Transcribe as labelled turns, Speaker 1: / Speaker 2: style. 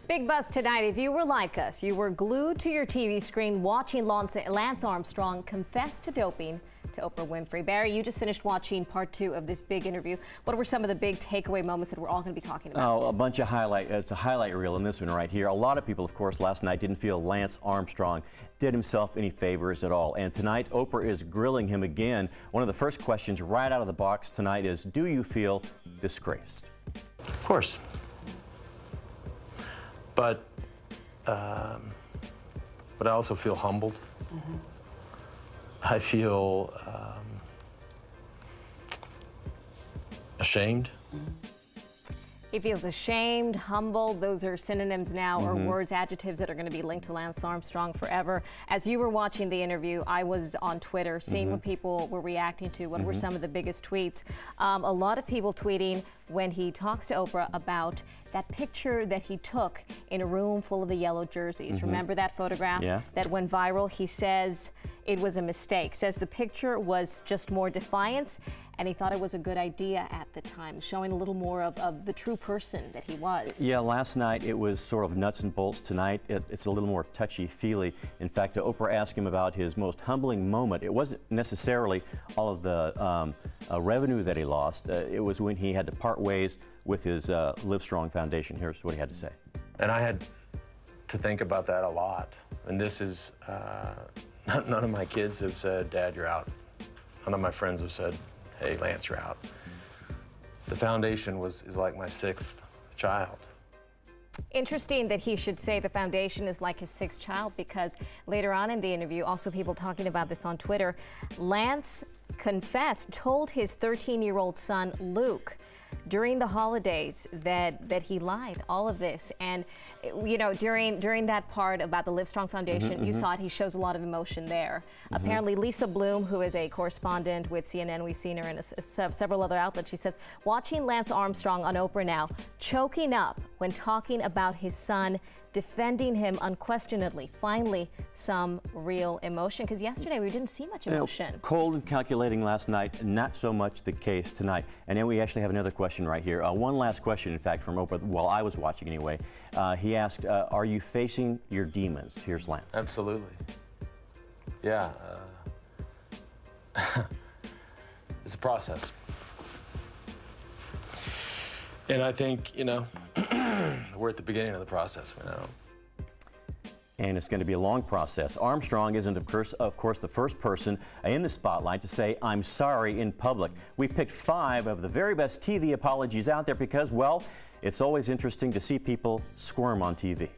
Speaker 1: Big buzz tonight. If you were like us, you were glued to your TV screen watching Lance Armstrong confess to doping to Oprah Winfrey. Barry, you just finished watching part 2 of this big interview. What were some of the big takeaway moments that we're all going to be talking about?
Speaker 2: Oh, a bunch of it's a highlight reel in this one right here. A lot of people, of course, last night didn't feel Lance Armstrong did himself any favors at all. And tonight, Oprah is grilling him again. One of the first questions right out of the box tonight is, do you feel disgraced?
Speaker 3: Of course. But I also feel humbled. Mm-hmm. I feel ashamed.
Speaker 1: Mm-hmm. He feels ashamed, humbled. Those are synonyms now, or words, adjectives that are going to be linked to Lance Armstrong forever. As you were watching the interview, I was on Twitter seeing what people were reacting to. What were some of the biggest tweets? A lot of people tweeting when he talks to Oprah about that picture that he took in a room full of the yellow jerseys. Remember that photograph that went viral? He says it was a mistake. Says the picture was just more defiance, and he thought it was a good idea at the time, showing a little more of the true person that he was. Yeah,
Speaker 2: last night it was sort of nuts and bolts. Tonight it's a little more touchy-feely. In fact, Oprah asked him about his most humbling moment. It wasn't necessarily all of the revenue that he lost. It was when he had to part ways with his Livestrong Foundation. Here's what he had to say.
Speaker 3: And I had to think about that a lot. And this is, none of my kids have said, Dad, you're out. None of my friends have said, hey, Lance, you're out. The foundation is like my 6th child.
Speaker 1: Interesting that he should say the foundation is like his 6th child, because later on in the interview, also people talking about this on Twitter, Lance told his 13-year-old son, Luke, during the holidays that he lied, all of this. And, you know, during that part about the Livestrong Foundation, you saw it, he shows a lot of emotion there. Apparently, Lisa Bloom, who is a correspondent with CNN, we've seen her in several other outlets, she says, watching Lance Armstrong on Oprah now, choking up when talking about his son, defending him unquestionably. Finally, some real emotion, because yesterday we didn't see much emotion.
Speaker 2: Cold and calculating last night, not so much the case tonight. And then we actually have another question right here. One last question, in fact, from Oprah, while I was watching anyway. He asked, are you facing your demons? Here's Lance.
Speaker 3: Absolutely. Yeah. It's a process. And I think, you know, we're at the beginning of the process. I mean,
Speaker 2: And it's going to be a long process. Armstrong isn't, of course, the first person in the spotlight to say, I'm sorry in public. We picked 5 of the very best TV apologies out there because, well, it's always interesting to see people squirm on TV.